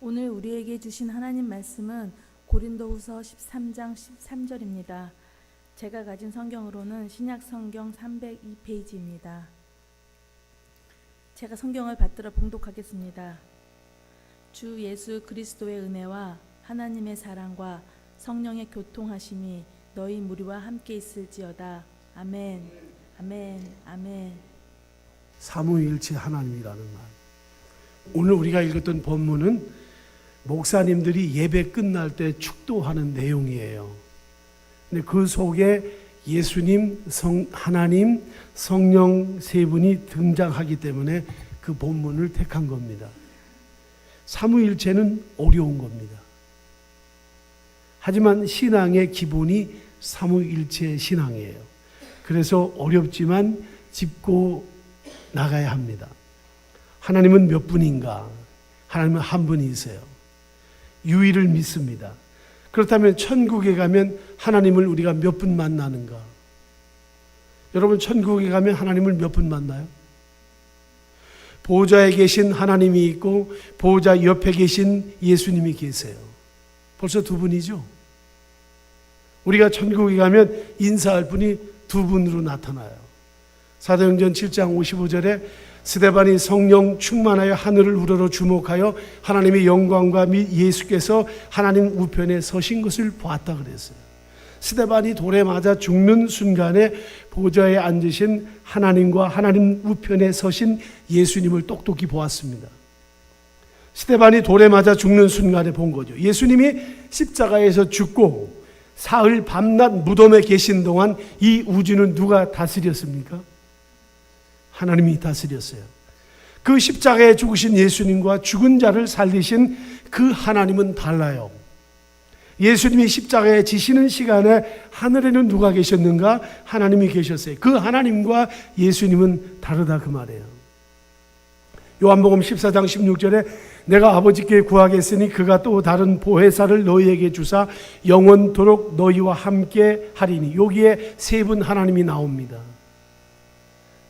오늘 우리에게 주신 하나님 말씀은 고린도후서 13장 13절입니다. 제가 가진 성경으로는 신약 성경 302페이지입니다. 제가 성경을 받들어 봉독하겠습니다. 주 예수 그리스도의 은혜와 하나님의 사랑과 성령의 교통하심이 너희 무리와 함께 있을지어다. 아멘. 아멘. 아멘. 삼위일체 하나님이라는 말. 오늘 우리가 읽었던 본문은 목사님들이 예배 끝날 때 축도하는 내용이에요. 근데 그 속에 예수님, 하나님, 성령 세 분이 등장하기 때문에 그 본문을 택한 겁니다. 삼위일체는 어려운 겁니다. 하지만 신앙의 기본이 삼위일체 신앙이에요. 그래서 어렵지만 짚고 나가야 합니다. 하나님은 몇 분인가? 하나님은 한 분이세요. 유일을 믿습니다. 그렇다면 천국에 가면 하나님을 우리가 몇 분 만나는가? 여러분, 천국에 가면 하나님을 몇 분 만나요? 보좌에 계신 하나님이 있고 보좌 옆에 계신 예수님이 계세요. 벌써 두 분이죠? 우리가 천국에 가면 인사할 분이 두 분으로 나타나요. 사도행전 7장 55절에 스데반이 성령 충만하여 하늘을 우러러 주목하여 하나님의 영광과 및 예수께서 하나님 우편에 서신 것을 보았다 그랬어요. 스데반이 돌에 맞아 죽는 순간에 보좌에 앉으신 하나님과 하나님 우편에 서신 예수님을 똑똑히 보았습니다. 스데반이 돌에 맞아 죽는 순간에 본 거죠. 예수님이 십자가에서 죽고 사흘 밤낮 무덤에 계신 동안 이 우주는 누가 다스렸습니까? 하나님이 다스렸어요. 그 십자가에 죽으신 예수님과 죽은 자를 살리신 그 하나님은 달라요. 예수님이 십자가에 지시는 시간에 하늘에는 누가 계셨는가? 하나님이 계셨어요. 그 하나님과 예수님은 다르다 그 말이에요. 요한복음 14장 16절에 내가 아버지께 구하겠으니 그가 또 다른 보혜사를 너희에게 주사 영원토록 너희와 함께 하리니, 여기에 세 분 하나님이 나옵니다.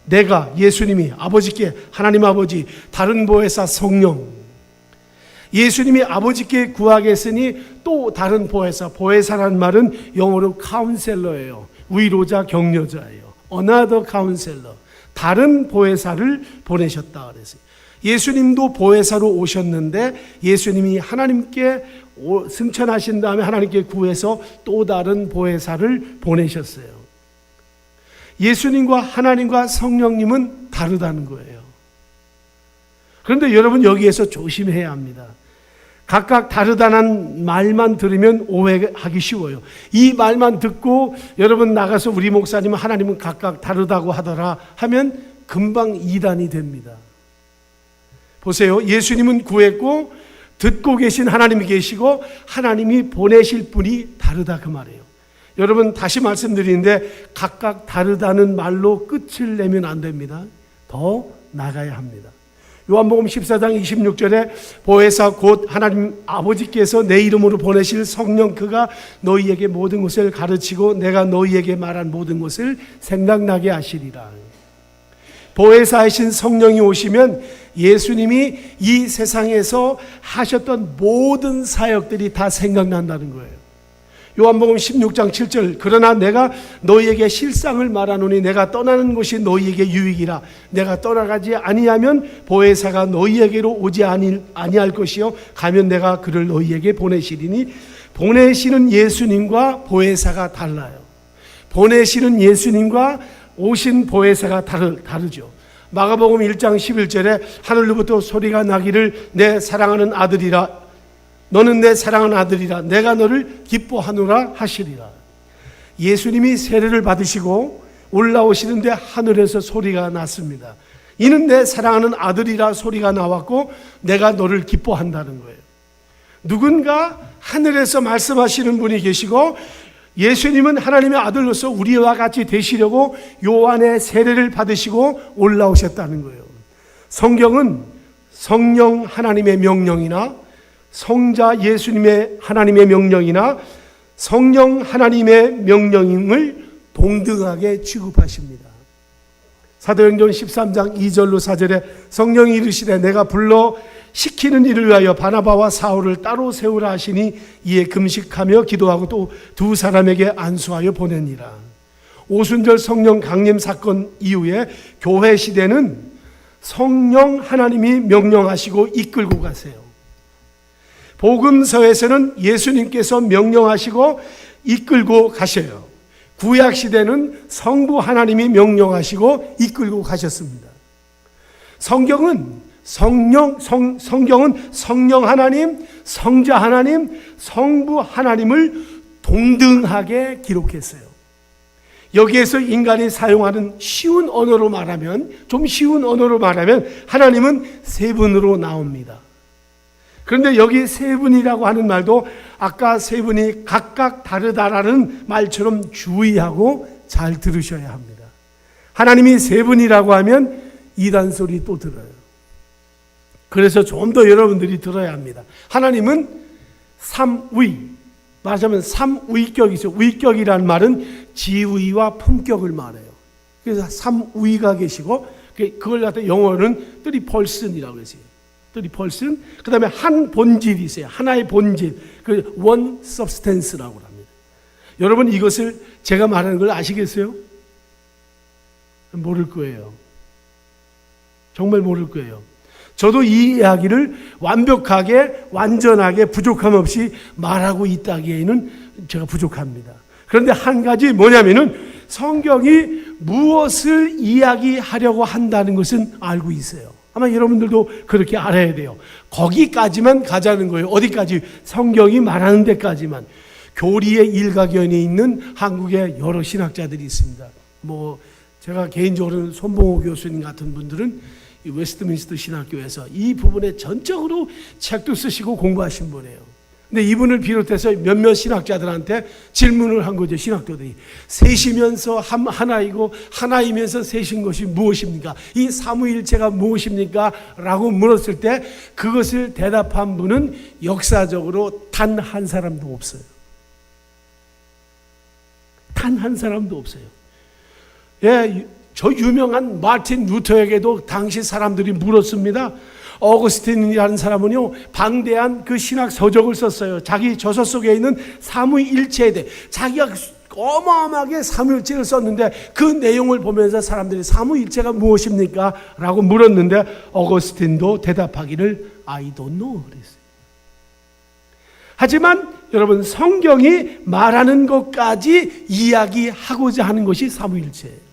내가, 예수님이 아버지께, 하나님 아버지, 다른 보혜사 성령, 예수님이 아버지께 구하겠으니 또 다른 보혜사, 보혜사란 말은 영어로 카운셀러예요. 위로자, 격려자예요. Another counselor, 다른 보혜사를 보내셨다 그랬어요. 예수님도 보혜사로 오셨는데 예수님이 하나님께 승천하신 다음에 하나님께 구해서 또 다른 보혜사를 보내셨어요. 예수님과 하나님과 성령님은 다르다는 거예요. 그런데 여러분, 여기에서 조심해야 합니다. 각각 다르다는 말만 들으면 오해하기 쉬워요. 이 말만 듣고 여러분 나가서 우리 목사님은 하나님은 각각 다르다고 하더라 하면 금방 이단이 됩니다. 보세요. 예수님은 구했고 듣고 계신 하나님이 계시고 하나님이 보내실 분이 다르다 그 말이에요. 여러분, 다시 말씀드리는데 각각 다르다는 말로 끝을 내면 안 됩니다. 더 나가야 합니다. 요한복음 14장 26절에 보혜사 곧 하나님 아버지께서 내 이름으로 보내실 성령 그가 너희에게 모든 것을 가르치고 내가 너희에게 말한 모든 것을 생각나게 하시리라. 보혜사이신 성령이 오시면 예수님이 이 세상에서 하셨던 모든 사역들이 다 생각난다는 거예요. 요한복음 16장 7절 그러나 내가 너희에게 실상을 말하노니 내가 떠나는 것이 너희에게 유익이라. 내가 떠나가지 아니하면 보혜사가 너희에게로 오지 아니할 것이요 가면 내가 그를 너희에게 보내시리니, 보내시는 예수님과 보혜사가 달라요. 보내시는 예수님과 오신 보혜사가 다르죠. 마가복음 1장 11절에 하늘로부터 소리가 나기를 내 사랑하는 아들이라, 너는 내 사랑하는 아들이라, 내가 너를 기뻐하노라 하시리라. 예수님이 세례를 받으시고 올라오시는데 하늘에서 소리가 났습니다. 이는 내 사랑하는 아들이라 소리가 나왔고 내가 너를 기뻐한다는 거예요. 누군가 하늘에서 말씀하시는 분이 계시고 예수님은 하나님의 아들로서 우리와 같이 되시려고 요한의 세례를 받으시고 올라오셨다는 거예요. 성경은 성령 하나님의 명령이나 성자 예수님의 하나님의 명령이나 성령 하나님의 명령을 동등하게 취급하십니다. 사도행전 13장 2절로 4절에 성령이 이르시되 내가 불러 시키는 일을 위하여 바나바와 사울을 따로 세우라 하시니 이에 금식하며 기도하고 또 두 사람에게 안수하여 보내니라. 오순절 성령 강림 사건 이후에 교회 시대는 성령 하나님이 명령하시고 이끌고 가세요. 복음서에서는 예수님께서 명령하시고 이끌고 가셔요. 구약 시대는 성부 하나님이 명령하시고 이끌고 가셨습니다. 성경은 성령은 성령 하나님, 성자 하나님, 성부 하나님을 동등하게 기록했어요. 여기에서 인간이 사용하는 쉬운 언어로 말하면 하나님은 세 분으로 나옵니다. 그런데 여기 세 분이라고 하는 말도 아까 세 분이 각각 다르다라는 말처럼 주의하고 잘 들으셔야 합니다. 하나님이 세 분이라고 하면 이단 소리 또 들어요. 그래서 좀 더 여러분들이 들어야 합니다. 하나님은 삼위, 말하자면 삼위격이죠. 위격이라는 말은 지위와 품격을 말해요. 그래서 삼위가 계시고 그걸 갖다 영어로는 three person이라고 했어요. three person. 그 다음에 한 본질이 있어요. 하나의 본질. 그 one substance라고 합니다. 여러분 이것을 제가 말하는 걸 아시겠어요? 모를 거예요. 정말 모를 거예요. 저도 이 이야기를 완벽하게 완전하게 부족함 없이 말하고 있다기에는 제가 부족합니다. 그런데 한 가지 뭐냐면은 성경이 무엇을 이야기하려고 한다는 것은 알고 있어요. 아마 여러분들도 그렇게 알아야 돼요. 거기까지만 가자는 거예요. 어디까지? 성경이 말하는 데까지만. 교리의 일가견이 있는 한국의 여러 신학자들이 있습니다. 제가 개인적으로는 손봉호 교수님 같은 분들은 이 웨스트민스터 신학교에서 이 부분에 전적으로 책도 쓰시고 공부하신 분이에요. 근데 이분을 비롯해서 몇몇 신학자들한테 질문을 한 거죠. 신학교들이 셋이면서 하나이고 하나이면서 셋인 것이 무엇입니까? 이 삼위일체가 무엇입니까? 라고 물었을 때 그것을 대답한 분은 역사적으로 단 한 사람도 없어요. 단 한 사람도 없어요. 예, 저 유명한 마틴 루터에게도 당시 사람들이 물었습니다. 어거스틴이라는 사람은요, 방대한 그 신학 서적을 썼어요. 자기 저서 속에 있는 삼위일체에 대해 자기가 어마어마하게 삼위일체를 썼는데 그 내용을 보면서 사람들이 삼위일체가 무엇입니까? 라고 물었는데 어거스틴도 대답하기를 I don't know 그랬어요. 하지만 여러분 성경이 말하는 것까지 이야기하고자 하는 것이 삼위일체예요.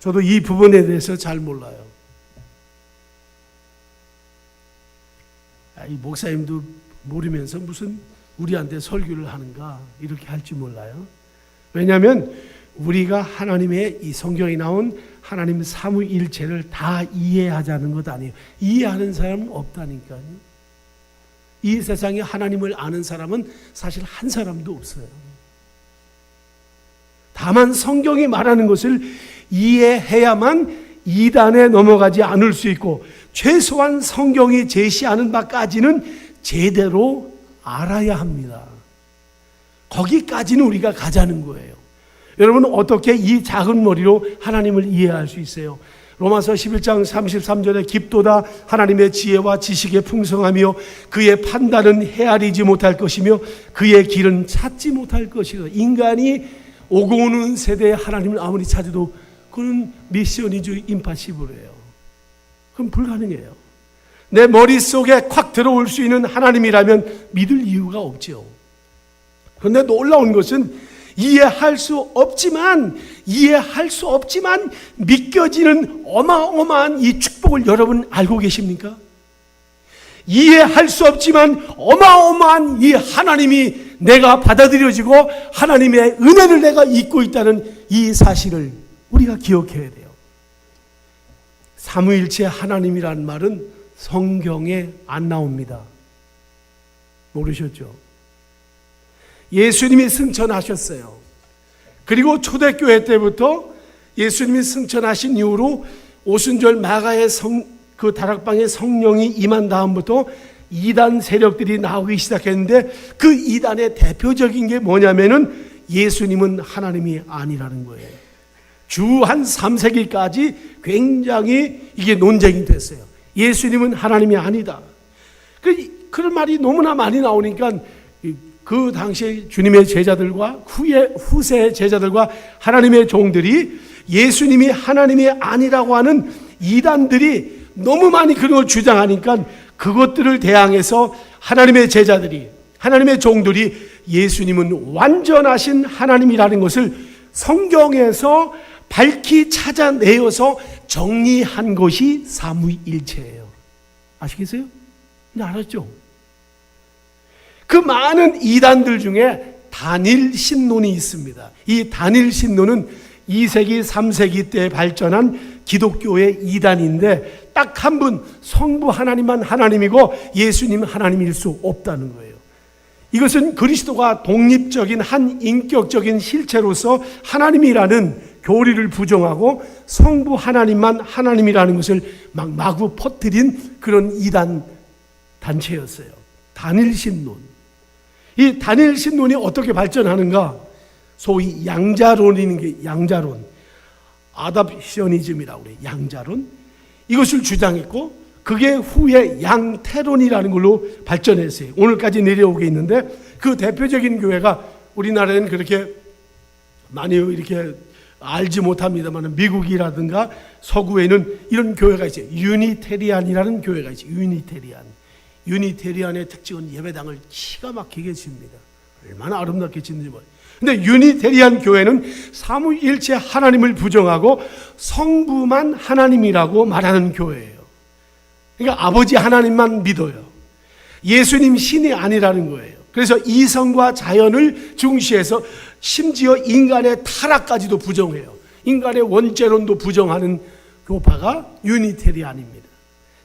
저도 이 부분에 대해서 잘 몰라요. 이 목사님도 모르면서 무슨 우리한테 설교를 하는가 이렇게 할지 몰라요. 왜냐하면 우리가 하나님의 이 성경에 나온 하나님 삼위일체를 다 이해하자는 것 아니에요. 이해하는 사람은 없다니까요. 이 세상에 하나님을 아는 사람은 사실 한 사람도 없어요. 다만 성경이 말하는 것을 이해해야만 이단에 넘어가지 않을 수 있고 최소한 성경이 제시하는 바까지는 제대로 알아야 합니다. 거기까지는 우리가 가자는 거예요. 여러분 어떻게 이 작은 머리로 하나님을 이해할 수 있어요? 로마서 11장 33절에 깊도다 하나님의 지혜와 지식의 풍성하며 그의 판단은 헤아리지 못할 것이며 그의 길은 찾지 못할 것이다. 인간이 오고 오는 세대에 하나님을 아무리 찾아도 그건 미션이죠. 임파시블이에요. 그건 불가능해요. 내 머릿속에 콱 들어올 수 있는 하나님이라면 믿을 이유가 없죠. 그런데 놀라운 것은 이해할 수 없지만 믿겨지는 어마어마한 이 축복을 여러분 알고 계십니까? 이해할 수 없지만 어마어마한 이 하나님이 내가 받아들여지고 하나님의 은혜를 내가 잊고 있다는 이 사실을 우리가 기억해야 돼요. 삼위일체 하나님이라는 말은 성경에 안 나옵니다. 모르셨죠? 예수님이 승천하셨어요. 그리고 초대교회 때부터 예수님이 승천하신 이후로 오순절 마가의 그 다락방에 성령이 임한 다음부터 이단 세력들이 나오기 시작했는데 그 이단의 대표적인 게 뭐냐면은 예수님은 하나님이 아니라는 거예요. 주 한 3세기까지 굉장히 이게 논쟁이 됐어요. 예수님은 하나님이 아니다. 그런 말이 너무나 많이 나오니까 그 당시에 주님의 제자들과 후세 제자들과 하나님의 종들이 예수님이 하나님이 아니라고 하는 이단들이 너무 많이 그런 걸 주장하니까 그것들을 대항해서 하나님의 제자들이, 하나님의 종들이 예수님은 완전하신 하나님이라는 것을 성경에서 밝히 찾아내어서 정리한 것이 삼위일체예요. 아시겠어요? 네, 알았죠? 그 많은 이단들 중에 단일 신론이 있습니다. 이 단일 신론은 2세기, 3세기 때 발전한 기독교의 이단인데 딱 한 분, 성부 하나님만 하나님이고 예수님 하나님일 수 없다는 거예요. 이것은 그리스도가 독립적인 한 인격적인 실체로서 하나님이라는 교리를 부정하고 성부 하나님만 하나님이라는 것을 마구 퍼뜨린 그런 이단 단체였어요. 단일신론. 이 단일신론이 어떻게 발전하는가? 소위 양자론이라는 게 양자론, 아답셔니즘이라고 그래요. 양자론. 이것을 주장했고 그게 후에 양태론이라는 걸로 발전했어요. 오늘까지 내려오게 있는데 그 대표적인 교회가 우리나라에는 그렇게 많이 이렇게 알지 못합니다만 미국이라든가 서구에는 이런 교회가 있어요. 유니테리안이라는 교회가 있어요. 유니테리안의 특징은 예배당을 기가 막히게 집니다. 얼마나 아름답게 짓는지 몰라요. 근데 유니테리안 교회는 삼위일체 하나님을 부정하고 성부만 하나님이라고 말하는 교회예요. 그러니까 아버지 하나님만 믿어요. 예수님 신이 아니라는 거예요. 그래서 이성과 자연을 중시해서 심지어 인간의 타락까지도 부정해요. 인간의 원죄론도 부정하는 교파가 유니테리안입니다.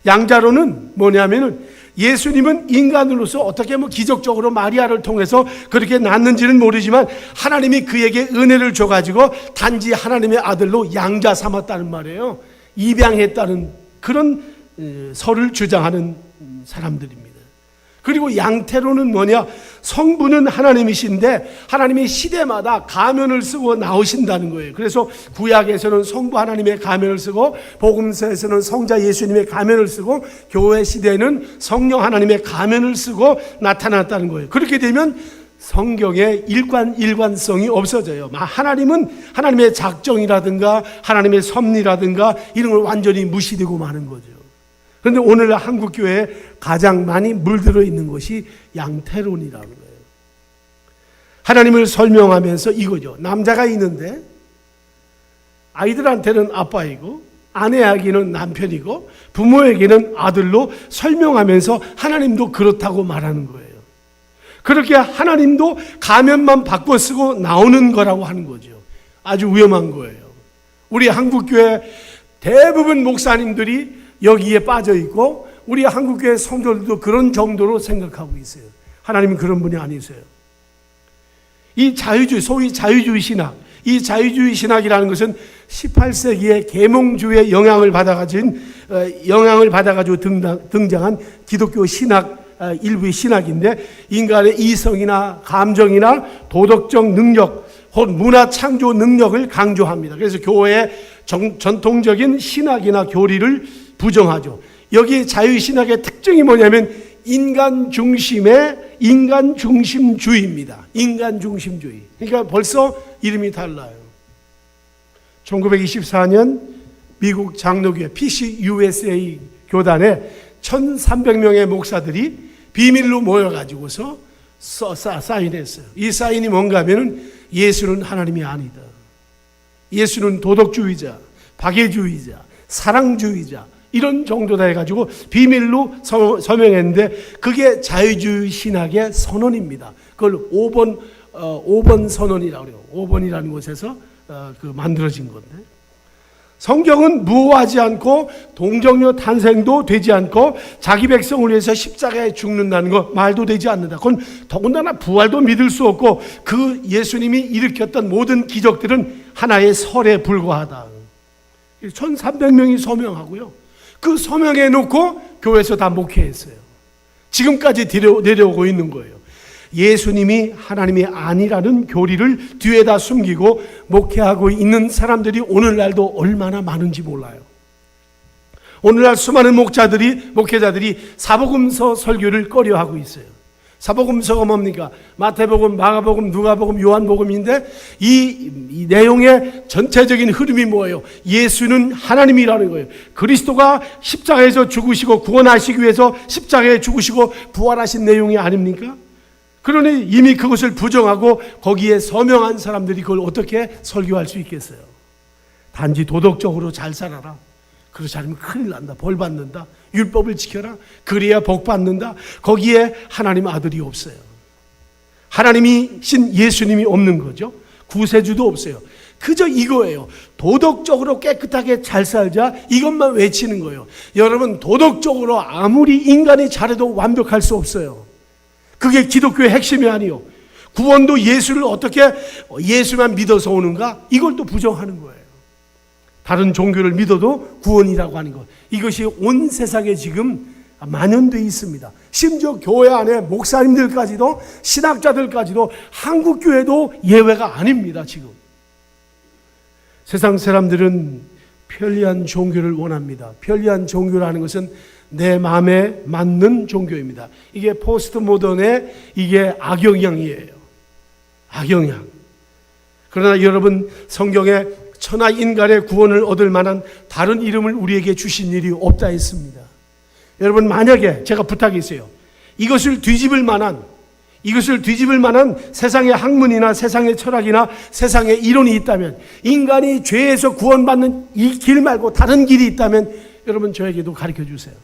양자론은 뭐냐면은 예수님은 인간으로서 어떻게 기적적으로 마리아를 통해서 그렇게 낳는지는 모르지만 하나님이 그에게 은혜를 줘가지고 단지 하나님의 아들로 양자 삼았다는 말이에요. 입양했다는 그런 설을 주장하는 사람들입니다. 그리고 양태로는 뭐냐? 성부는 하나님이신데 하나님이 시대마다 가면을 쓰고 나오신다는 거예요. 그래서 구약에서는 성부 하나님의 가면을 쓰고 복음서에서는 성자 예수님의 가면을 쓰고 교회 시대에는 성령 하나님의 가면을 쓰고 나타났다는 거예요. 그렇게 되면 성경의 일관성이 없어져요. 하나님은 하나님의 작정이라든가 하나님의 섭리라든가 이런 걸 완전히 무시되고 마는 거죠. 그런데 오늘 한국교회에 가장 많이 물들어 있는 것이 양태론이라는 거예요. 하나님을 설명하면서 이거죠. 남자가 있는데 아이들한테는 아빠이고 아내에게는 남편이고 부모에게는 아들로 설명하면서 하나님도 그렇다고 말하는 거예요. 그렇게 하나님도 가면만 바꿔 쓰고 나오는 거라고 하는 거죠. 아주 위험한 거예요. 우리 한국교회 대부분 목사님들이 여기에 빠져 있고 우리 한국교회 성도들도 그런 정도로 생각하고 있어요. 하나님은 그런 분이 아니세요. 이 자유주의, 소위 자유주의 신학, 이 자유주의 신학이라는 것은 18세기에 계몽주의 영향을 받아가지고 등장한 기독교 신학, 일부의 신학인데 인간의 이성이나 감정이나 도덕적 능력, 혹은 문화 창조 능력을 강조합니다. 그래서 교회의 전통적인 신학이나 교리를 부정하죠. 여기 자유신학의 특징이 뭐냐면 인간중심주의입니다. 인간중심주의. 그러니까 벌써 이름이 달라요. 1924년 미국 장로교회 PCUSA 교단에 1,300명의 목사들이 비밀로 모여가지고서 사인했어요. 이 사인이 뭔가 하면은 예수는 하나님이 아니다. 예수는 도덕주의자, 박애주의자, 사랑주의자 이런 정도다 해가지고 비밀로 서명했는데 그게 자유주의 신학의 선언입니다. 그걸 5번 선언이라고 그래요. 5번이라는 곳에서 만들어진 건데 성경은 무호하지 않고 동정녀 탄생도 되지 않고 자기 백성을 위해서 십자가에 죽는다는 거 말도 되지 않는다. 그건 더군다나 부활도 믿을 수 없고 그 예수님이 일으켰던 모든 기적들은 하나의 설에 불과하다. 1,300명이 서명하고요. 그 서명해 놓고 교회에서 다 목회했어요. 지금까지 내려오고 있는 거예요. 예수님이 하나님이 아니라는 교리를 뒤에다 숨기고 목회하고 있는 사람들이 오늘날도 얼마나 많은지 몰라요. 오늘날 수많은 목회자들이 사복음서 설교를 꺼려하고 있어요. 사복음서가 뭡니까? 마태복음, 마가복음, 누가복음, 요한복음인데 이 내용의 전체적인 흐름이 뭐예요? 예수는 하나님이라는 거예요. 그리스도가 십자가에서 죽으시고 구원하시기 위해서 십자가에 죽으시고 부활하신 내용이 아닙니까? 그러니 이미 그것을 부정하고 거기에 서명한 사람들이 그걸 어떻게 설교할 수 있겠어요? 단지 도덕적으로 잘 살아라. 그렇지 않으면 큰일 난다. 벌 받는다. 율법을 지켜라. 그래야 복 받는다. 거기에 하나님 아들이 없어요. 하나님이신 예수님이 없는 거죠. 구세주도 없어요. 그저 이거예요. 도덕적으로 깨끗하게 잘 살자, 이것만 외치는 거예요. 여러분, 도덕적으로 아무리 인간이 잘해도 완벽할 수 없어요. 그게 기독교의 핵심이 아니요. 구원도 예수를 어떻게 예수만 믿어서 오는가? 이걸 또 부정하는 거예요. 다른 종교를 믿어도 구원이라고 하는 것, 이것이 온 세상에 지금 만연되어 있습니다. 심지어 교회 안에 목사님들까지도, 신학자들까지도, 한국교회도 예외가 아닙니다. 지금 세상 사람들은 편리한 종교를 원합니다. 편리한 종교라는 것은 내 마음에 맞는 종교입니다. 이게 포스트 모던의 이게 악영향이에요. 악영향. 그러나 여러분, 성경에 천하 인간의 구원을 얻을 만한 다른 이름을 우리에게 주신 일이 없다 했습니다. 여러분, 만약에 제가 부탁이 있어요. 이것을 뒤집을 만한 세상의 학문이나 세상의 철학이나 세상의 이론이 있다면, 인간이 죄에서 구원받는 이 길 말고 다른 길이 있다면 여러분 저에게도 가르쳐 주세요.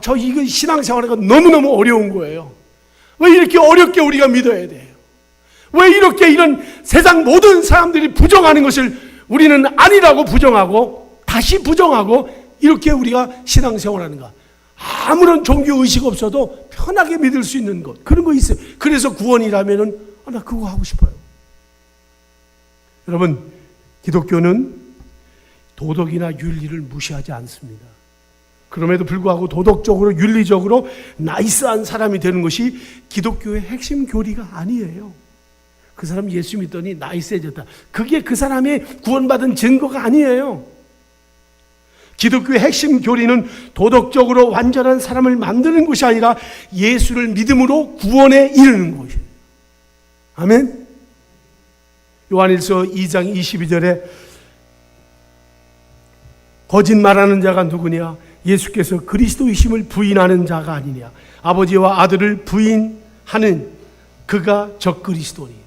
저 이거 신앙생활가 너무너무 어려운 거예요. 왜 이렇게 어렵게 우리가 믿어야 돼요? 왜 이렇게 이런 세상 모든 사람들이 부정하는 것을 우리는 아니라고 부정하고 다시 부정하고 이렇게 우리가 신앙생활하는가? 아무런 종교의식 없어도 편하게 믿을 수 있는 것, 그런 거 있어요. 그래서 구원이라면은 나 그거 하고 싶어요. 여러분, 기독교는 도덕이나 윤리를 무시하지 않습니다. 그럼에도 불구하고 도덕적으로 윤리적으로 나이스한 사람이 되는 것이 기독교의 핵심 교리가 아니에요. 그 사람 예수 믿더니 나이스해졌다. 그게 그 사람이 구원받은 증거가 아니에요. 기독교의 핵심 교리는 도덕적으로 완전한 사람을 만드는 것이 아니라 예수를 믿음으로 구원에 이르는 것이에요. 아멘. 요한일서 2장 22절에 거짓말하는 자가 누구냐? 예수께서 그리스도이심을 부인하는 자가 아니냐? 아버지와 아들을 부인하는 그가 적그리스도니.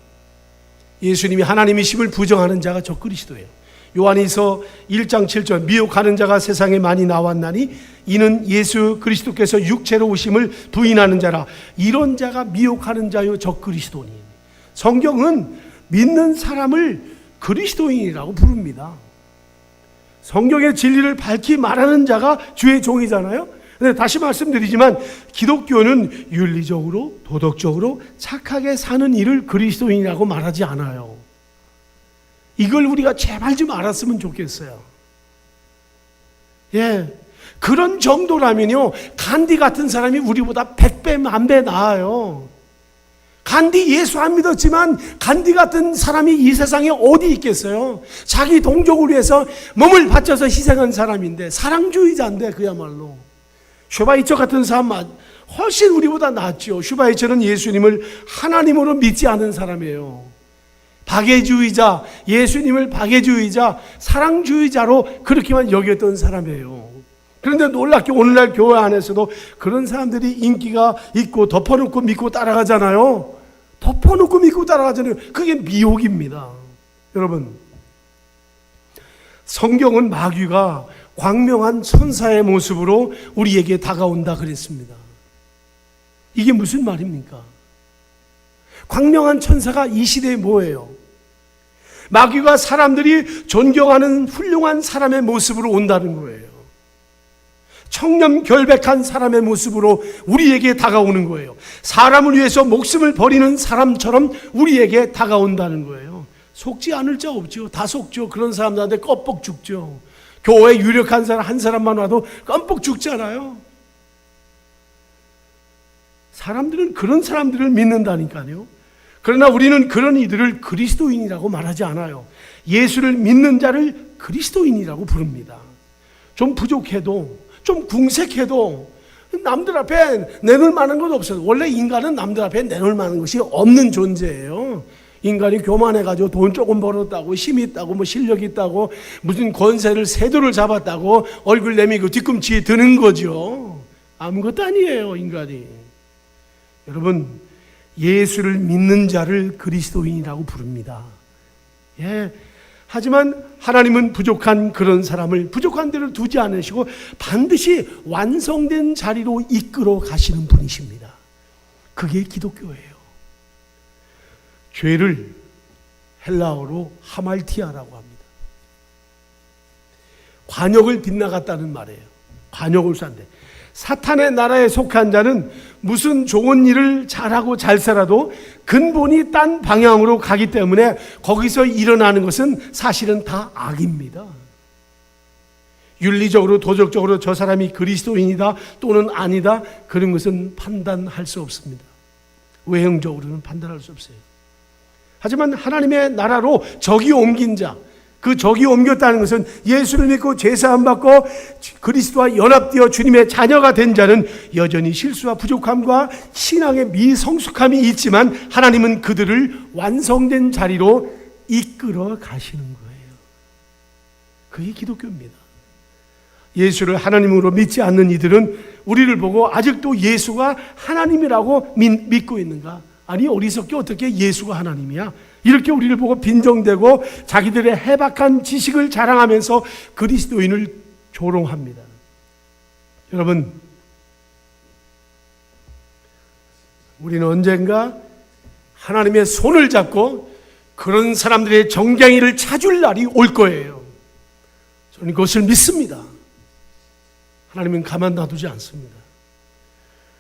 예수님이 하나님이심을 부정하는 자가 적그리스도예요. 요한일서 1장 7절 미혹하는 자가 세상에 많이 나왔나니 이는 예수 그리스도께서 육체로 오심을 부인하는 자라. 이런 자가 미혹하는 자요 적그리스도니. 성경은 믿는 사람을 그리스도인이라고 부릅니다. 성경의 진리를 밝히 말하는 자가 주의 종이잖아요. 근데 다시 말씀드리지만 기독교는 윤리적으로 도덕적으로 착하게 사는 일을 그리스도인이라고 말하지 않아요. 이걸 우리가 제발 좀 알았으면 좋겠어요. 예, 그런 정도라면요, 간디 같은 사람이 우리보다 100배, 1000배 나아요. 간디 예수 안 믿었지만 간디 같은 사람이 이 세상에 어디 있겠어요? 자기 동족을 위해서 몸을 바쳐서 희생한 사람인데, 사랑주의자인데 그야말로. 슈바이처 같은 사람 훨씬 우리보다 낫죠. 슈바이처는 예수님을 하나님으로 믿지 않은 사람이에요. 박애주의자, 예수님을 박애주의자, 사랑주의자로 그렇게만 여겼던 사람이에요. 그런데 놀랍게 오늘날 교회 안에서도 그런 사람들이 인기가 있고 덮어놓고 믿고 따라가잖아요. 덮어놓고 믿고 따라가잖아요. 그게 미혹입니다. 여러분, 성경은 마귀가 광명한 천사의 모습으로 우리에게 다가온다 그랬습니다. 이게 무슨 말입니까? 광명한 천사가 이 시대에 뭐예요? 마귀가 사람들이 존경하는 훌륭한 사람의 모습으로 온다는 거예요. 청렴결백한 사람의 모습으로 우리에게 다가오는 거예요. 사람을 위해서 목숨을 버리는 사람처럼 우리에게 다가온다는 거예요. 속지 않을 자 없죠. 다 속죠. 그런 사람들한테 껌뻑 죽죠. 교회에 유력한 사람 한 사람만 와도 껌뻑 죽잖아요. 사람들은 그런 사람들을 믿는다니까요. 그러나 우리는 그런 이들을 그리스도인이라고 말하지 않아요. 예수를 믿는 자를 그리스도인이라고 부릅니다. 좀 부족해도, 좀 궁색해도 남들 앞에 내놓을 만한 건 없어요. 원래 인간은 남들 앞에 내놓을 만한 것이 없는 존재예요. 인간이 교만해가지고 돈 조금 벌었다고, 힘이 있다고, 뭐 실력이 있다고, 무슨 권세를 세도를 잡았다고 얼굴 내미고 뒤꿈치에 드는 거죠. 아무것도 아니에요, 인간이. 여러분, 예수를 믿는 자를 그리스도인이라고 부릅니다. 예. 하지만 하나님은 부족한 그런 사람을 부족한 대로 두지 않으시고 반드시 완성된 자리로 이끌어 가시는 분이십니다. 그게 기독교예요. 죄를 헬라어로 하말티아라고 합니다. 관역을 빗나갔다는 말이에요. 관역을 쐈는데 사탄의 나라에 속한 자는 무슨 좋은 일을 잘하고 잘 살아도 근본이 딴 방향으로 가기 때문에 거기서 일어나는 것은 사실은 다 악입니다. 윤리적으로 도덕적으로 저 사람이 그리스도인이다 또는 아니다 그런 것은 판단할 수 없습니다. 외형적으로는 판단할 수 없어요. 하지만 하나님의 나라로 적이 옮긴 자, 그 적이 옮겼다는 것은 예수를 믿고 죄사함 받고 그리스도와 연합되어 주님의 자녀가 된 자는 여전히 실수와 부족함과 신앙의 미성숙함이 있지만 하나님은 그들을 완성된 자리로 이끌어 가시는 거예요. 그게 기독교입니다. 예수를 하나님으로 믿지 않는 이들은 우리를 보고 아직도 예수가 하나님이라고 믿고 있는가? 아니, 어리석게 어떻게 예수가 하나님이야? 이렇게 우리를 보고 빈정대고 자기들의 해박한 지식을 자랑하면서 그리스도인을 조롱합니다. 여러분, 우리는 언젠가 하나님의 손을 잡고 그런 사람들의 정갱이를 찾을 날이 올 거예요. 저는 그것을 믿습니다. 하나님은 가만 놔두지 않습니다.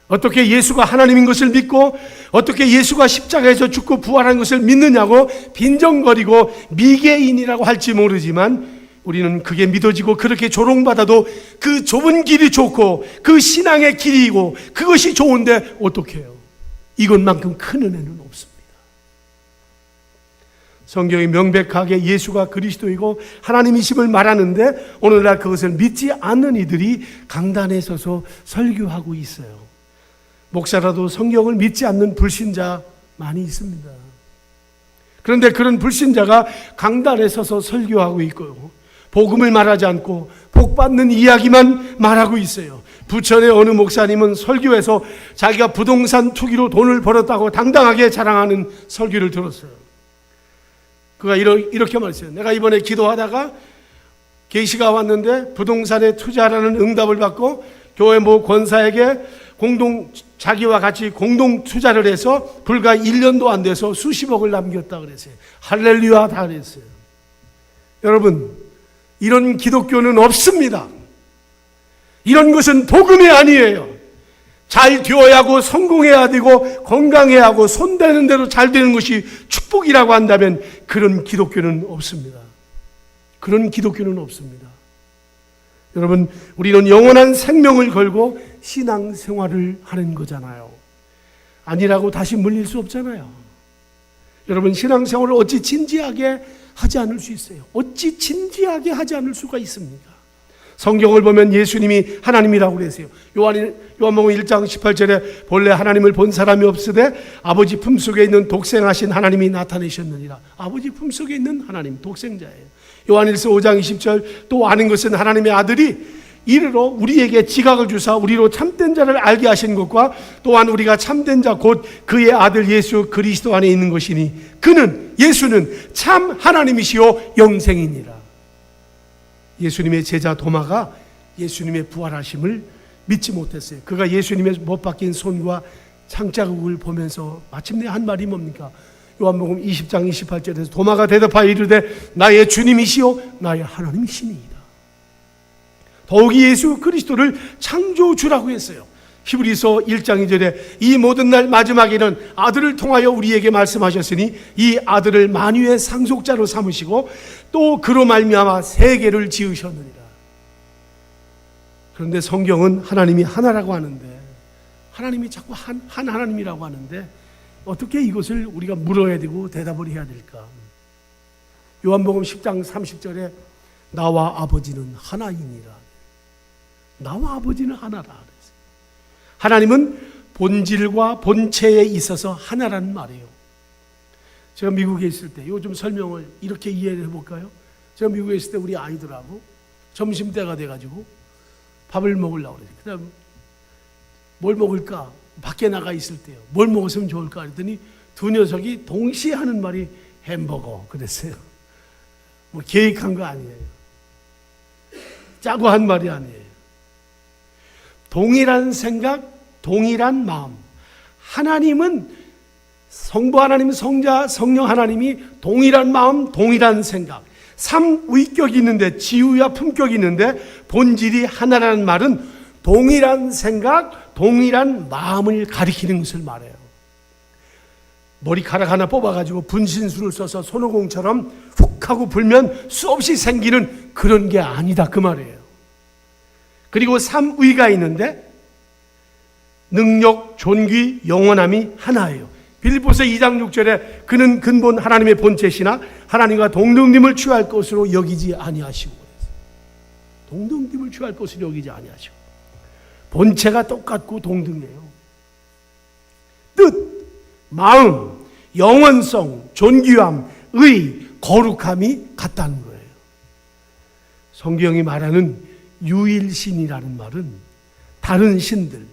어떻게 예수가 하나님인 것을 믿고 어떻게 예수가 십자가에서 죽고 부활한 것을 믿느냐고 빈정거리고 미개인이라고 할지 모르지만 우리는 그게 믿어지고 그렇게 조롱받아도 그 좁은 길이 좋고 그 신앙의 길이고 그것이 좋은데 어떻게 해요? 이것만큼 큰 은혜는 없습니다. 성경이 명백하게 예수가 그리스도이고 하나님이심을 말하는데 오늘날 그것을 믿지 않는 이들이 강단에 서서 설교하고 있어요. 목사라도 성경을 믿지 않는 불신자 많이 있습니다. 그런데 그런 불신자가 강단에 서서 설교하고 있고 복음을 말하지 않고 복받는 이야기만 말하고 있어요. 부천의 어느 목사님은 설교에서 자기가 부동산 투기로 돈을 벌었다고 당당하게 자랑하는 설교를 들었어요. 그가 이렇게 말했어요. 내가 이번에 기도하다가 계시가 왔는데 부동산에 투자하라는 응답을 받고 교회 모 권사에게 자기와 같이 공동 투자를 해서 불과 1년도 안 돼서 수십억을 남겼다 그랬어요. 할렐루야 다 그랬어요. 여러분, 이런 기독교는 없습니다. 이런 것은 복음이 아니에요. 잘 되어야 하고 성공해야 되고 건강해야 하고 손대는 대로 잘 되는 것이 축복이라고 한다면 그런 기독교는 없습니다. 그런 기독교는 없습니다. 여러분, 우리는 영원한 생명을 걸고 신앙생활을 하는 거잖아요. 아니라고 다시 물릴 수 없잖아요. 여러분, 신앙생활을 어찌 진지하게 하지 않을 수 있어요? 어찌 진지하게 하지 않을 수가 있습니까? 성경을 보면 예수님이 하나님이라고 그랬어요. 요한복음 1장 18절에 본래 하나님을 본 사람이 없으되 아버지 품속에 있는 독생하신 하나님이 나타내셨느니라. 아버지 품속에 있는 하나님, 독생자예요. 요한일서 5장 20절 또 아는 것은 하나님의 아들이 이르러 우리에게 지각을 주사 우리로 참된 자를 알게 하신 것과 또한 우리가 참된 자 곧 그의 아들 예수 그리스도 안에 있는 것이니 그는 예수는 참 하나님이시요 영생이니라. 예수님의 제자 도마가 예수님의 부활하심을 믿지 못했어요. 그가 예수님의 못 박힌 손과 창자국을 보면서 마침내 한 말이 뭡니까? 요한복음 20장 28절에서 도마가 대답하여 이르되 나의 주님이시요 나의 하나님이시니이다. 더욱이 예수 그리스도를 창조주라고 했어요. 히브리서 1장 2절에 이 모든 날 마지막에는 아들을 통하여 우리에게 말씀하셨으니 이 아들을 만유의 상속자로 삼으시고 또 그로 말미암아 세계를 지으셨느니라. 그런데 성경은 하나님이 하나라고 하는데 하나님이 자꾸 한 하나님이라고 하는데 어떻게 이것을 우리가 물어야 되고 대답을 해야 될까? 요한복음 10장 30절에 나와 아버지는 하나이니라. 나와 아버지는 하나라 그랬어요. 하나님은 본질과 본체에 있어서 하나라는 말이에요. 제가 미국에 있을 때 요즘 설명을 이렇게 이해를 해볼까요? 제가 미국에 있을 때 우리 아이들하고 점심때가 돼가지고 밥을 먹으려고 그래요. 그 다음 뭘 먹을까? 밖에 나가 있을 때요. 뭘 먹었으면 좋을까? 그랬더니 두 녀석이 동시에 하는 말이 햄버거 그랬어요. 뭐 계획한 거 아니에요. 짜고 한 말이 아니에요. 동일한 생각, 동일한 마음. 하나님은 성부 하나님, 성자, 성령 하나님이 동일한 마음, 동일한 생각. 삼위격이 있는데, 지위와 품격이 있는데 본질이 하나라는 말은 동일한 생각, 동일한 마음을 가리키는 것을 말해요. 머리카락 하나 뽑아가지고 분신술을 써서 손오공처럼 훅 하고 불면 수없이 생기는 그런 게 아니다 그 말이에요. 그리고 삼위가 있는데 능력, 존귀, 영원함이 하나예요. 빌립보서 2장 6절에 그는 근본 하나님의 본체시나 하나님과 동등됨을 취할 것으로 여기지 아니하시고, 동등됨을 취할 것으로 여기지 아니하시고, 본체가 똑같고 동등해요. 뜻, 마음, 영원성, 존귀함, 의, 거룩함이 같다는 거예요. 성경이 말하는 유일신이라는 말은 다른 신들,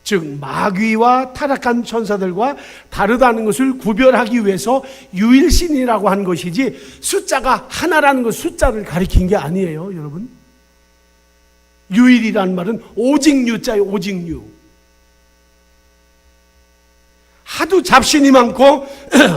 즉 마귀와 타락한 천사들과 다르다는 것을 구별하기 위해서 유일신이라고 한 것이지 숫자가 하나라는 것, 숫자를 가리킨 게 아니에요, 여러분. 유일이라는 말은 오직 유자예요, 오직 유. 하도 잡신이 많고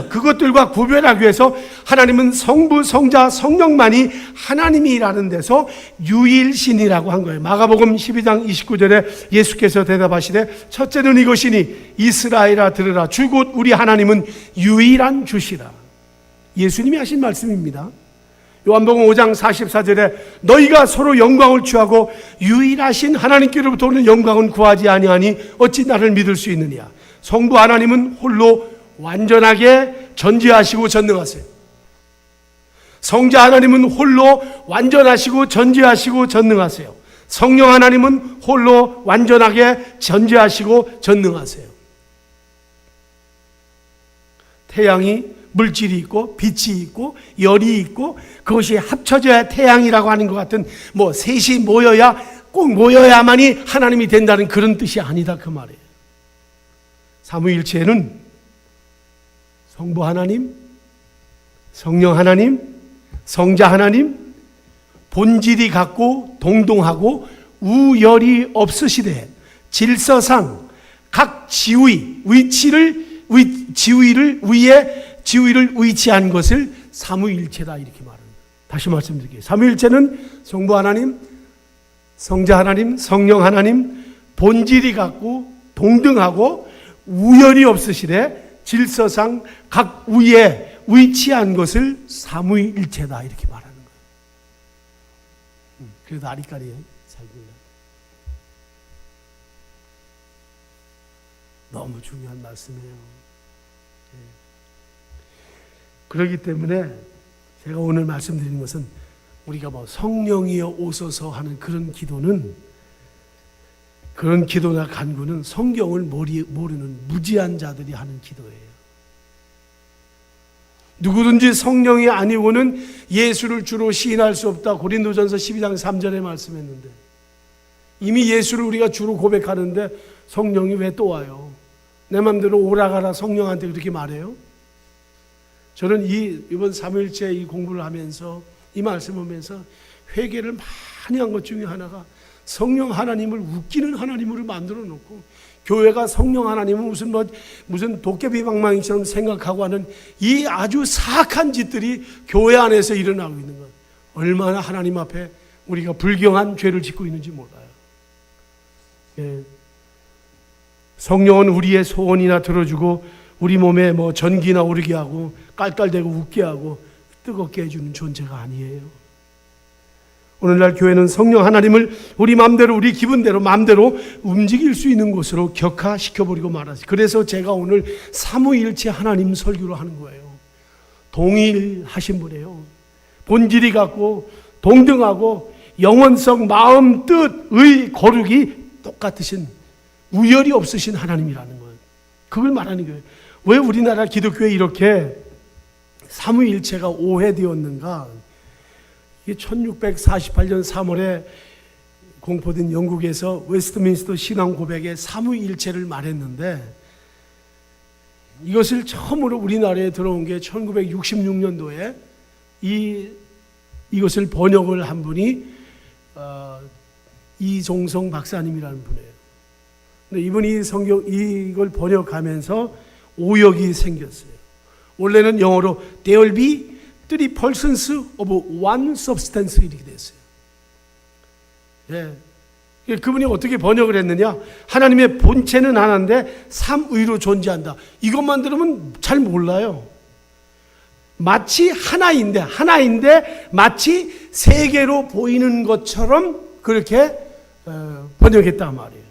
그것들과 구별하기 위해서 하나님은 성부, 성자, 성령만이 하나님이라는 데서 유일신이라고 한 거예요. 마가복음 12장 29절에 예수께서 대답하시되 첫째는 이것이니 이스라엘아 들으라 주 곧 우리 하나님은 유일한 주시라. 예수님이 하신 말씀입니다. 요한복음 5장 44절에 너희가 서로 영광을 취하고 유일하신 하나님께로부터 오는 영광은 구하지 아니하니 어찌 나를 믿을 수 있느냐. 성부 하나님은 홀로 완전하게 전지하시고 전능하세요. 성자 하나님은 홀로 완전하시고 전지하시고 전능하세요. 성령 하나님은 홀로 완전하게 전지하시고 전능하세요. 태양이 물질이 있고 빛이 있고 열이 있고 그것이 합쳐져야 태양이라고 하는 것 같은 뭐 셋이 모여야 꼭 모여야만이 하나님이 된다는 그런 뜻이 아니다 그 말이에요. 삼위일체는 성부 하나님, 성령 하나님, 성자 하나님, 본질이 같고 동동하고 우열이 없으시되 질서상 각 지위를 위치한 것을 삼위일체다 이렇게 말합니다. 다시 말씀드릴게요. 삼위일체는 성부 하나님, 성자 하나님, 성령 하나님, 본질이 같고 동등하고 우열이 없으시되 질서상 각 위에 위치한 것을 삼위일체다 이렇게 말하는 거예요. 그래도 아리까리에 잘 보여요. 너무 중요한 말씀이에요. 그렇기 때문에 제가 오늘 말씀드리는 것은 우리가 뭐 성령이여 오소서 하는 그런 기도는, 그런 기도나 간구는 성경을 모르는 무지한 자들이 하는 기도예요. 누구든지 성령이 아니고는 예수를 주로 시인할 수 없다. 고린도전서 12장 3절에 말씀했는데 이미 예수를 우리가 주로 고백하는데 성령이 왜 또 와요? 내 마음대로 오라가라 성령한테 그렇게 말해요? 저는 이번 삼위일체 이 공부를 하면서 이 말씀을 보면서 회개를 많이 한 것 중에 하나가 성령 하나님을 웃기는 하나님으로 만들어 놓고 교회가 성령 하나님은 무슨 도깨비 방망이처럼 생각하고 하는 이 아주 사악한 짓들이 교회 안에서 일어나고 있는 것. 얼마나 하나님 앞에 우리가 불경한 죄를 짓고 있는지 몰라요. 예. 성령은 우리의 소원이나 들어주고 우리 몸에 뭐 전기나 오르게 하고 깔깔대고 웃게 하고 뜨겁게 해주는 존재가 아니에요. 오늘날 교회는 성령 하나님을 우리 마음대로 우리 기분대로 마음대로 움직일 수 있는 곳으로 격화시켜버리고 말하지. 그래서 제가 오늘 삼위일체 하나님 설교를 하는 거예요. 동일하신 분이에요. 본질이 같고 동등하고 영원성, 마음, 뜻, 의, 거룩이 똑같으신, 우열이 없으신 하나님이라는 거예요. 그걸 말하는 거예요. 왜 우리나라 기독교에 이렇게 삼위일체가 오해되었는가? 이게 1648년 3월에 공포된 영국에서 웨스트민스터 신앙 고백에 삼위일체를 말했는데, 이것을 처음으로 우리나라에 들어온 게 1966년도에 이것을 번역을 한 분이 이종성 박사님이라는 분이에요. 근데 이분이 이걸 번역하면서 오역이 생겼어요. 원래는 영어로 There will be three persons of one substance 이렇게 됐어요. 예. 그분이 어떻게 번역을 했느냐? 하나님의 본체는 하나인데 삼위로 존재한다. 이것만 들으면 잘 몰라요. 마치 하나인데 마치 세 개로 보이는 것처럼 그렇게 번역했단 말이에요.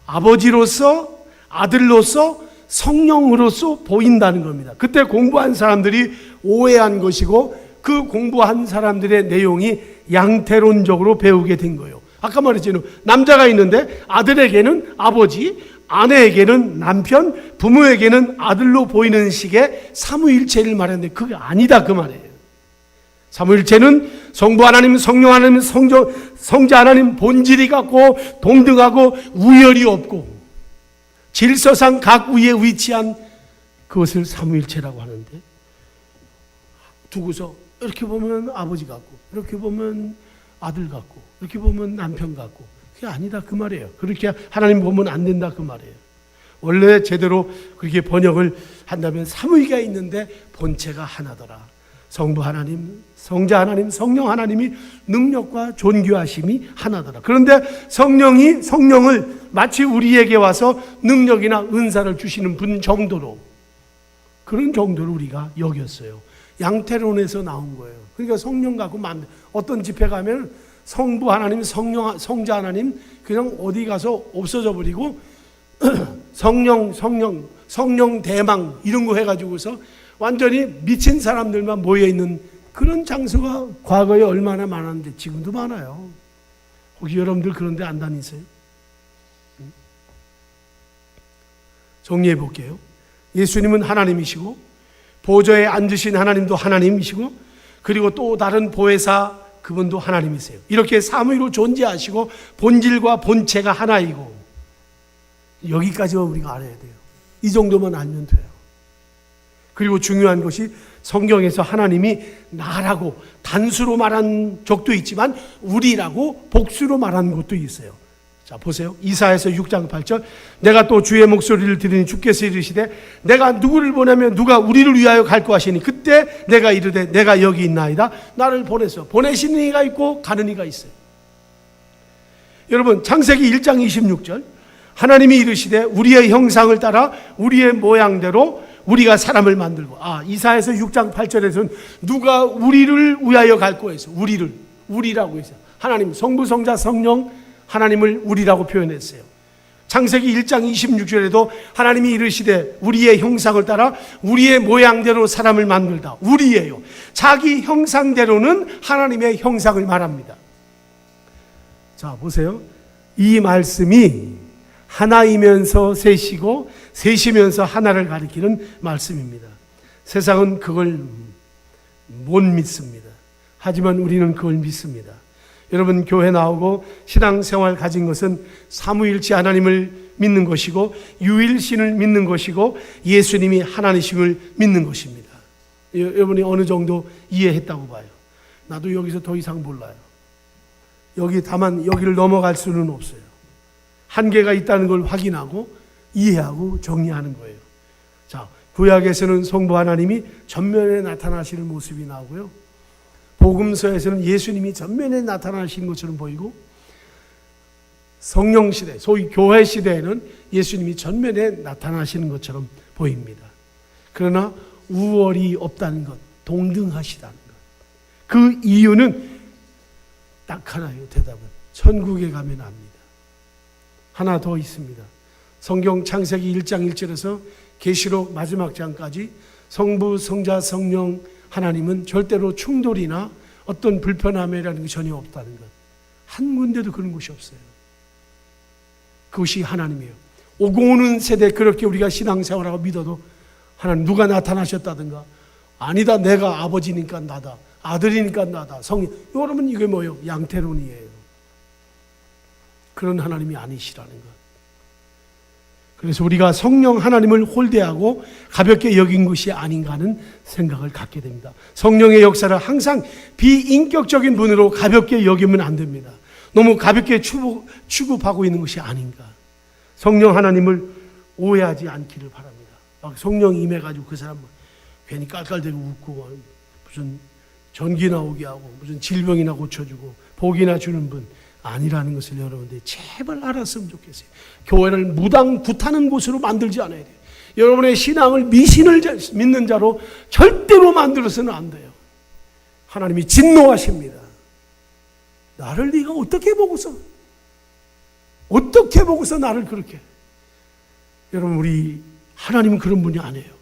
아버지로서, 아들로서, 성령으로서 보인다는 겁니다. 그때 공부한 사람들이 오해한 것이고, 그 공부한 사람들의 내용이 양태론적으로 배우게 된 거예요. 아까 말했잖아요. 남자가 있는데 아들에게는 아버지, 아내에게는 남편, 부모에게는 아들로 보이는 식의 삼위일체를 말했는데 그게 아니다 그 말이에요. 삼위일체는 성부 하나님, 성령 하나님, 성자 하나님 본질이 같고 동등하고 우열이 없고 질서상 각 위에 위치한 그것을 삼위일체라고 하는데, 두고서 이렇게 보면 아버지 같고 이렇게 보면 아들 같고 이렇게 보면 남편 같고, 그게 아니다 그 말이에요. 그렇게 하나님 보면 안 된다 그 말이에요. 원래 제대로 그렇게 번역을 한다면 삼위가 있는데 본체가 하나더라. 성부 하나님, 성자 하나님, 성령 하나님이 능력과 존귀하심이 하나더라. 그런데 성령을 마치 우리에게 와서 능력이나 은사를 주시는 분 정도로, 그런 정도로 우리가 여겼어요. 양태론에서 나온 거예요. 그러니까 성령 갖고 어떤 집회 가면 성부 하나님, 성자 하나님 그냥 어디 가서 없어져 버리고 성령 대망 이런 거 해가지고서 완전히 미친 사람들만 모여있는 그런 장소가 과거에 얼마나 많았는데 지금도 많아요. 혹시 여러분들 그런 데 안 다니세요? 정리해 볼게요. 예수님은 하나님이시고 보좌에 앉으신 하나님도 하나님이시고, 그리고 또 다른 보혜사 그분도 하나님이세요. 이렇게 삼위로 존재하시고 본질과 본체가 하나이고, 여기까지만 우리가 알아야 돼요. 이 정도만 알면 돼요. 그리고 중요한 것이 성경에서 하나님이 나라고 단수로 말한 적도 있지만 우리라고 복수로 말한 것도 있어요. 자, 보세요. 이사야서 6장 8절. 내가 또 주의 목소리를 들으니 주께서 이르시되 내가 누구를 보내면 누가 우리를 위하여 갈고 하시니 그때 내가 이르되 내가 여기 있나이다. 나를 보내서 보내시는 이가 있고 가는 이가 있어요. 여러분, 창세기 1장 26절. 하나님이 이르시되 우리의 형상을 따라 우리의 모양대로 우리가 사람을 만들고, 이사야서 6장 8절에서는 누가 우리를 위하여 갈고 해서 우리라고 했어요. 하나님, 성부, 성자, 성령 하나님을 우리라고 표현했어요. 창세기 1장 26절에도 하나님이 이르시되 우리의 형상을 따라 우리의 모양대로 사람을 만들다. 우리예요. 자기 형상대로는 하나님의 형상을 말합니다. 자, 보세요. 이 말씀이 하나이면서 셋이고 셋이면서 하나를 가리키는 말씀입니다. 세상은 그걸 못 믿습니다. 하지만 우리는 그걸 믿습니다. 여러분, 교회 나오고 신앙생활 가진 것은 삼위일체 하나님을 믿는 것이고 유일신을 믿는 것이고 예수님이 하나님이심을 믿는 것입니다. 여러분이 어느 정도 이해했다고 봐요. 나도 여기서 더 이상 몰라요. 다만 여기를 넘어갈 수는 없어요. 한계가 있다는 걸 확인하고 이해하고 정리하는 거예요. 자, 구약에서는 성부 하나님이 전면에 나타나시는 모습이 나오고요. 복음서에서는 예수님이 전면에 나타나시는 것처럼 보이고, 성령 시대, 소위 교회 시대에는 예수님이 전면에 나타나시는 것처럼 보입니다. 그러나 우월이 없다는 것, 동등하시다는 것. 그 이유는 딱 하나예요. 대답은 천국에 가면 압니다. 하나 더 있습니다. 성경 창세기 1장 1절에서 계시록 마지막 장까지 성부, 성자, 성령 하나님은 절대로 충돌이나 어떤 불편함이라는 게 전혀 없다는 것. 한 군데도 그런 곳이 없어요. 그것이 하나님이에요. 오고 오는 세대 그렇게 우리가 신앙생활하고 믿어도 하나님 누가 나타나셨다든가 아니다 내가 아버지니까 나다 아들이니까 나다 성령 여러분 이게 뭐예요? 양태론이에요. 그런 하나님이 아니시라는 것. 그래서 우리가 성령 하나님을 홀대하고 가볍게 여긴 것이 아닌가 하는 생각을 갖게 됩니다. 성령의 역사를 항상 비인격적인 분으로 가볍게 여기면 안 됩니다. 너무 가볍게 취급하고 있는 것이 아닌가. 성령 하나님을 오해하지 않기를 바랍니다. 막 성령 임해가지고 그 사람 괜히 깔깔대고 웃고 무슨 전기 나오게 하고 무슨 질병이나 고쳐주고 복이나 주는 분 아니라는 것을 여러분들이 제발 알았으면 좋겠어요. 교회를 무당 굿하는 곳으로 만들지 않아야 돼요. 여러분의 신앙을 미신을 믿는 자로 절대로 만들어서는 안 돼요. 하나님이 진노하십니다. 나를 네가 어떻게 보고서 나를 그렇게. 여러분 우리 하나님은 그런 분이 아니에요.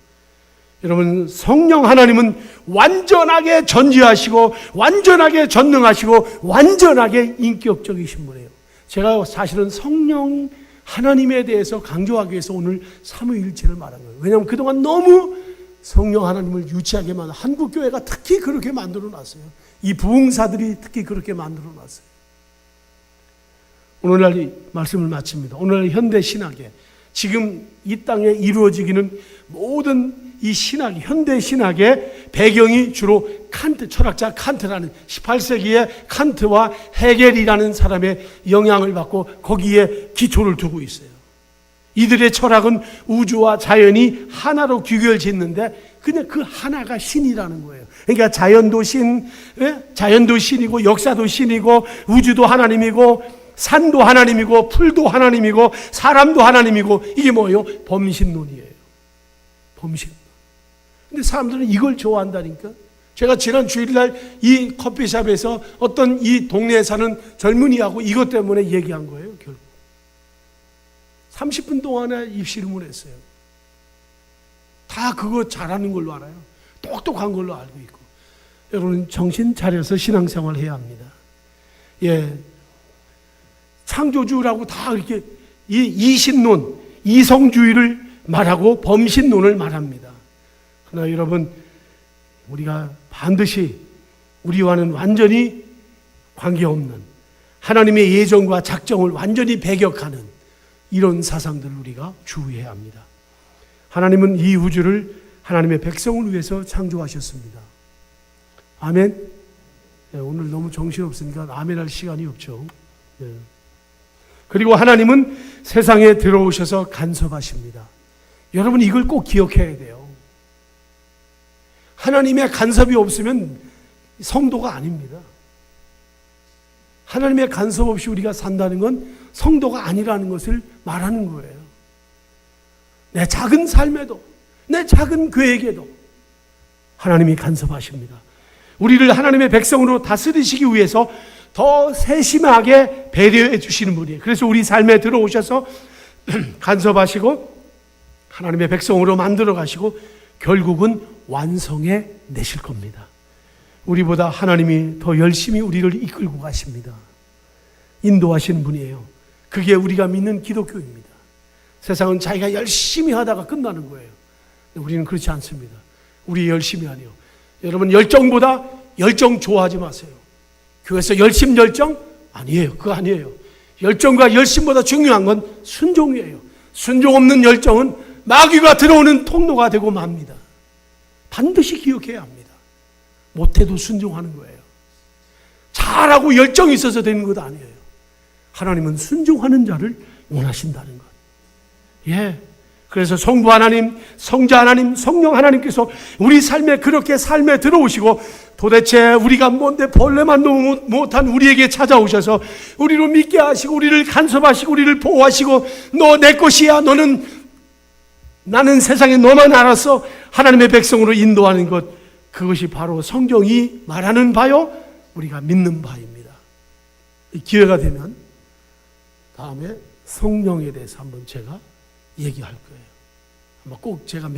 여러분 성령 하나님은 완전하게 전지하시고 완전하게 전능하시고 완전하게 인격적이신 분이에요. 제가 사실은 성령 하나님에 대해서 강조하기 위해서 오늘 삼위일체를 말한 거예요. 왜냐하면 그동안 너무 성령 하나님을 유치하게 만든 한국교회가 특히 그렇게 만들어놨어요. 이 부흥사들이 특히 그렇게 만들어놨어요. 오늘날 이 말씀을 마칩니다. 오늘날 현대신학에 지금 이 땅에 이루어지기는 모든 이 신학, 현대 신학의 배경이 주로 칸트, 철학자 칸트라는 18세기의 칸트와 헤겔이라는 사람의 영향을 받고 거기에 기초를 두고 있어요. 이들의 철학은 우주와 자연이 하나로 귀결짓는데 그냥 그 하나가 신이라는 거예요. 그러니까 자연도 신이고 역사도 신이고 우주도 하나님이고 산도 하나님이고 풀도 하나님이고 사람도 하나님이고 이게 뭐예요? 범신론이에요. 범신. 근데 사람들은 이걸 좋아한다니까. 제가 지난 주일날 이 커피숍에서 어떤 이 동네에 사는 젊은이하고 이것 때문에 얘기한 거예요. 결국 30분 동안에 입씨름을 했어요. 다 그거 잘하는 걸로 알아요. 똑똑한 걸로 알고 있고. 여러분 정신 차려서 신앙생활 해야 합니다. 예, 창조주라고 다 이렇게 이신론, 이성주의를 말하고 범신론을 말합니다. 그러나 여러분 우리가 반드시 우리와는 완전히 관계없는 하나님의 예정과 작정을 완전히 배격하는 이런 사상들을 우리가 주의해야 합니다. 하나님은 이 우주를 하나님의 백성을 위해서 창조하셨습니다. 아멘. 네, 오늘 너무 정신없으니까 아멘할 시간이 없죠. 네. 그리고 하나님은 세상에 들어오셔서 간섭하십니다. 여러분 이걸 꼭 기억해야 돼요. 하나님의 간섭이 없으면 성도가 아닙니다. 하나님의 간섭 없이 우리가 산다는 건 성도가 아니라는 것을 말하는 거예요. 내 작은 삶에도, 내 작은 교회에게도 하나님이 간섭하십니다. 우리를 하나님의 백성으로 다스리시기 위해서 더 세심하게 배려해 주시는 분이에요. 그래서 우리 삶에 들어오셔서 간섭하시고 하나님의 백성으로 만들어 가시고 결국은 완성해 내실 겁니다. 우리보다 하나님이 더 열심히 우리를 이끌고 가십니다. 인도하시는 분이에요. 그게 우리가 믿는 기독교입니다. 세상은 자기가 열심히 하다가 끝나는 거예요. 우리는 그렇지 않습니다. 우리 열심히 하네요. 여러분 열정보다 열정 좋아하지 마세요. 교회에서 열정? 아니에요. 그거 아니에요. 열정과 열심보다 중요한 건 순종이에요. 순종 없는 열정은 마귀가 들어오는 통로가 되고 맙니다. 반드시 기억해야 합니다. 못해도 순종하는 거예요. 잘하고 열정이 있어서 되는 것 아니에요. 하나님은 순종하는 자를 원하신다는 것. 예. 그래서 성부 하나님, 성자 하나님, 성령 하나님께서 우리 삶에 그렇게 삶에 들어오시고 도대체 우리가 뭔데 벌레만도 못한 우리에게 찾아오셔서 우리를 믿게 하시고 우리를 간섭하시고 우리를 보호하시고 너 내 것이야. 나는 세상에 너만 알아서 하나님의 백성으로 인도하는 것, 그것이 바로 성경이 말하는 바요, 우리가 믿는 바입니다. 기회가 되면 다음에 성령에 대해서 한번 제가 얘기할 거예요. 아마 꼭 제가